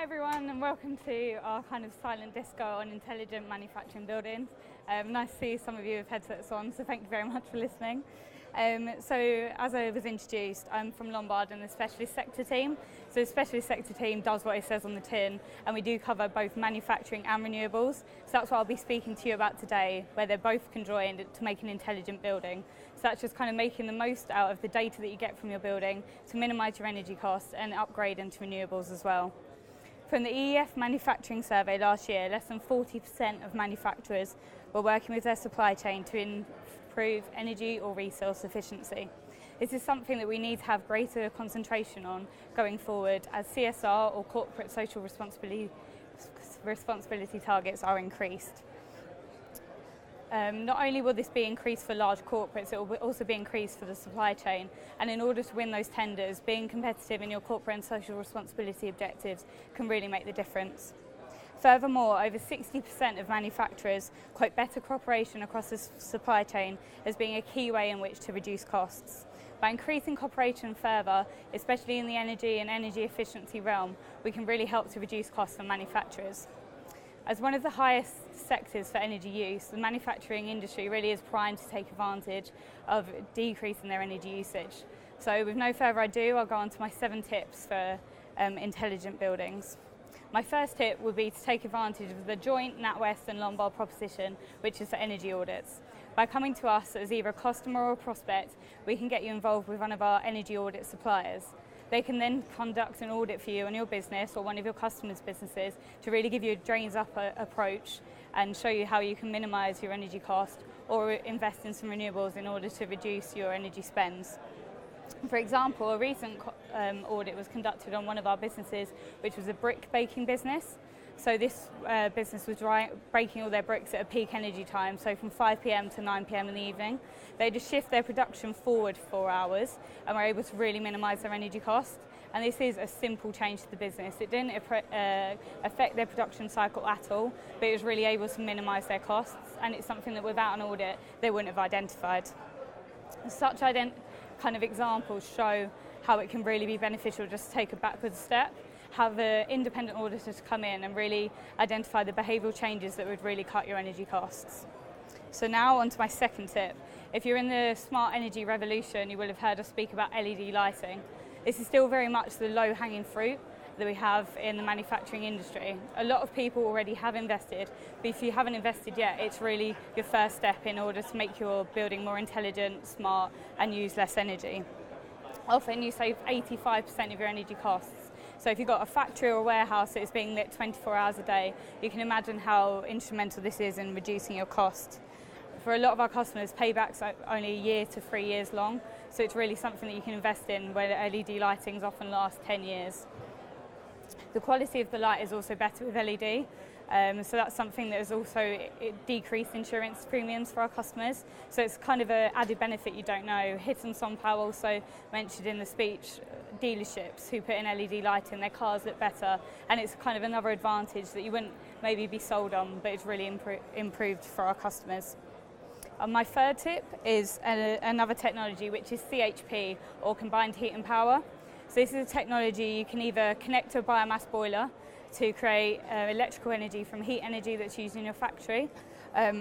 everyone, and welcome to our kind of silent disco on intelligent manufacturing buildings. Nice to see some of you with headsets on, so thank you very much for listening. So as I was introduced, I'm from Lombard and the Specialist Sector team. So the Specialist Sector team does what it says on the tin, and we do cover both manufacturing and renewables. So that's what I'll be speaking to you about today, where they're both conjoined to make an intelligent building. So that's just kind of making the most out of the data that you get from your building to minimise your energy costs and upgrade into renewables as well. From the EEF Manufacturing Survey last year, less than 40% of manufacturers were working with their supply chain to improve energy or resource efficiency. This is something that we need to have greater concentration on going forward as CSR or corporate social responsibility targets are increased. Not only will this be increased for large corporates, it will also be increased for the supply chain. And in order to win those tenders, being competitive in your corporate and social responsibility objectives can really make the difference. Furthermore, over 60% of manufacturers quote better cooperation across the supply chain as being a key way in which to reduce costs. By increasing cooperation further, especially in the energy and energy efficiency realm, we can really help to reduce costs for manufacturers. As one of the highest sectors for energy use, the manufacturing industry really is primed to take advantage of decreasing their energy usage. So with no further ado, I'll go on to my 7 tips for intelligent buildings. My first tip would be to take advantage of the joint NatWest and Lombard proposition, which is for energy audits. By coming to us as either a customer or a prospect, we can get you involved with one of our energy audit suppliers. They can then conduct an audit for you on your business or one of your customers' businesses to really give you a drains-up approach and show you how you can minimise your energy cost or invest in some renewables in order to reduce your energy spends. For example, a recent audit was conducted on one of our businesses, which was a brick baking business. So this business was breaking all their bricks at a peak energy time, so from 5 p.m. to 9 p.m. in the evening. They just shift their production forward 4 hours and were able to really minimise their energy cost. And this is a simple change to the business. It didn't affect their production cycle at all, but it was really able to minimise their costs, and it's something that without an audit they wouldn't have identified. Such kind of examples show how it can really be beneficial just to take a backward step, have an independent auditor to come in and really identify the behavioural changes that would really cut your energy costs. So now on to my second tip. If you're in the smart energy revolution, you will have heard us speak about LED lighting. This is still very much the low-hanging fruit that we have in the manufacturing industry. A lot of people already have invested, but if you haven't invested yet, it's really your first step in order to make your building more intelligent, smart, and use less energy. Often you save 85% of your energy costs. So if you've got a factory or a warehouse that is being lit 24 hours a day, you can imagine how instrumental this is in reducing your cost. For a lot of our customers, paybacks are only a year to 3 years long, so it's really something that you can invest in where LED lightings often last 10 years. The quality of the light is also better with LED, so that's something that has also decreased insurance premiums for our customers. So it's kind of an added benefit you don't know. Hit and Sonpow also mentioned in the speech dealerships who put in LED light in their cars look better, and it's kind of another advantage that you wouldn't maybe be sold on, but it's really improved for our customers. My third tip is another technology, which is CHP, or combined heat and power. So this is a technology you can either connect to a biomass boiler to create electrical energy from heat energy that's used in your factory,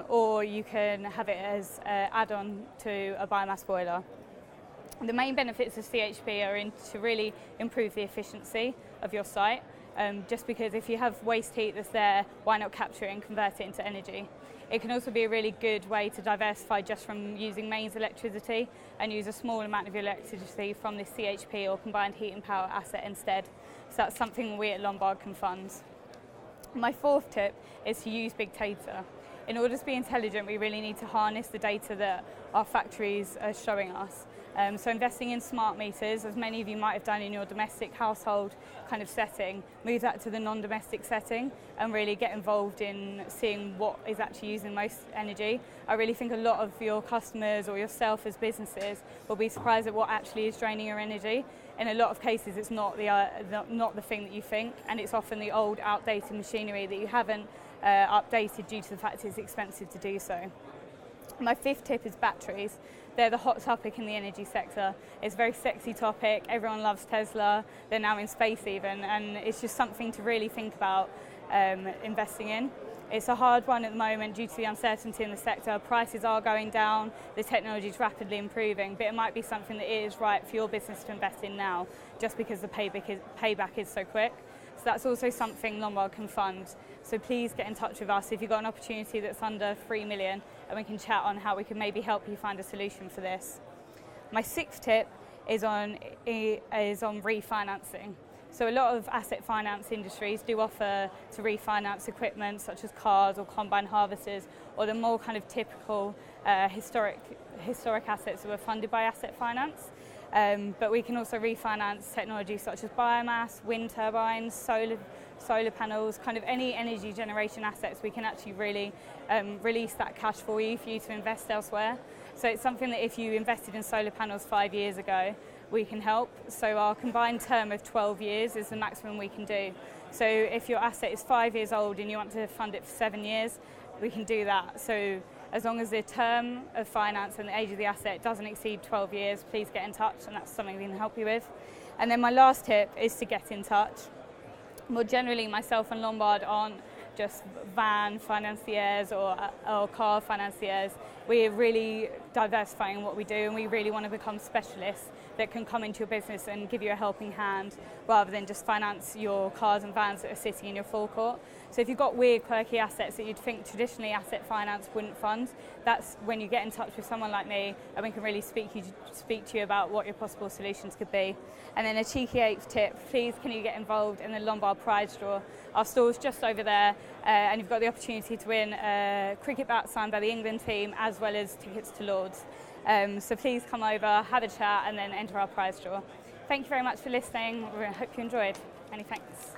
or you can have it as an add-on to a biomass boiler. The main benefits of CHP are to really improve the efficiency of your site, just because if you have waste heat that's there, why not capture it and convert it into energy? It can also be a really good way to diversify just from using mains electricity and use a small amount of your electricity from this CHP or combined heat and power asset instead. So that's something we at Lombard can fund. My fourth tip is to use big data. In order to be intelligent, we really need to harness the data that our factories are showing us. So investing in smart meters, as many of you might have done in your domestic household kind of setting, move that to the non-domestic setting and really get involved in seeing what is actually using most energy. I really think a lot of your customers or yourself as businesses will be surprised at what actually is draining your energy. In a lot of cases, it's not the thing that you think, and it's often the old, outdated machinery that you haven't updated due to the fact it's expensive to do so. My fifth tip is batteries. They're the hot topic in the energy sector. It's a very sexy topic. Everyone loves Tesla. They're now in space even, and it's just something to really think about investing in. It's a hard one at the moment due to the uncertainty in the sector. Prices are going down, the technology is rapidly improving, but it might be something that is right for your business to invest in now, just because the payback is so quick. So that's also something Lombard can fund. So please get in touch with us if you've got an opportunity that's under 3 million, and we can chat on how we can maybe help you find a solution for this. My sixth tip is on refinancing. So a lot of asset finance industries do offer to refinance equipment such as cars or combine harvesters, or the more kind of typical historic assets that were funded by asset finance. But we can also refinance technology such as biomass, wind turbines, solar panels, kind of any energy generation assets. We can actually really release that cash for you to invest elsewhere. So it's something that if you invested in solar panels 5 years ago, we can help. So our combined term of 12 years is the maximum we can do. So if your asset is 5 years old and you want to fund it for 7 years, we can do that. So as long as the term of finance and the age of the asset doesn't exceed 12 years, please get in touch, and that's something we can help you with. And then my last tip is to get in touch. More generally, myself and Lombard aren't just van financiers or car financiers. We're really diversifying what we do, and we really want to become specialists that can come into your business and give you a helping hand rather than just finance your cars and vans that are sitting in your forecourt. So if you've got weird, quirky assets that you'd think traditionally asset finance wouldn't fund, that's when you get in touch with someone like me, and we can really speak to you about what your possible solutions could be. And then a cheeky eighth tip, please can you get involved in the Lombard Prize Draw? Our store's just over there, and you've got the opportunity to win a cricket bat signed by the England team as well as tickets to Lord's. So please come over, have a chat, and then enter our prize draw. Thank you very much for listening. I hope you enjoyed. Many thanks.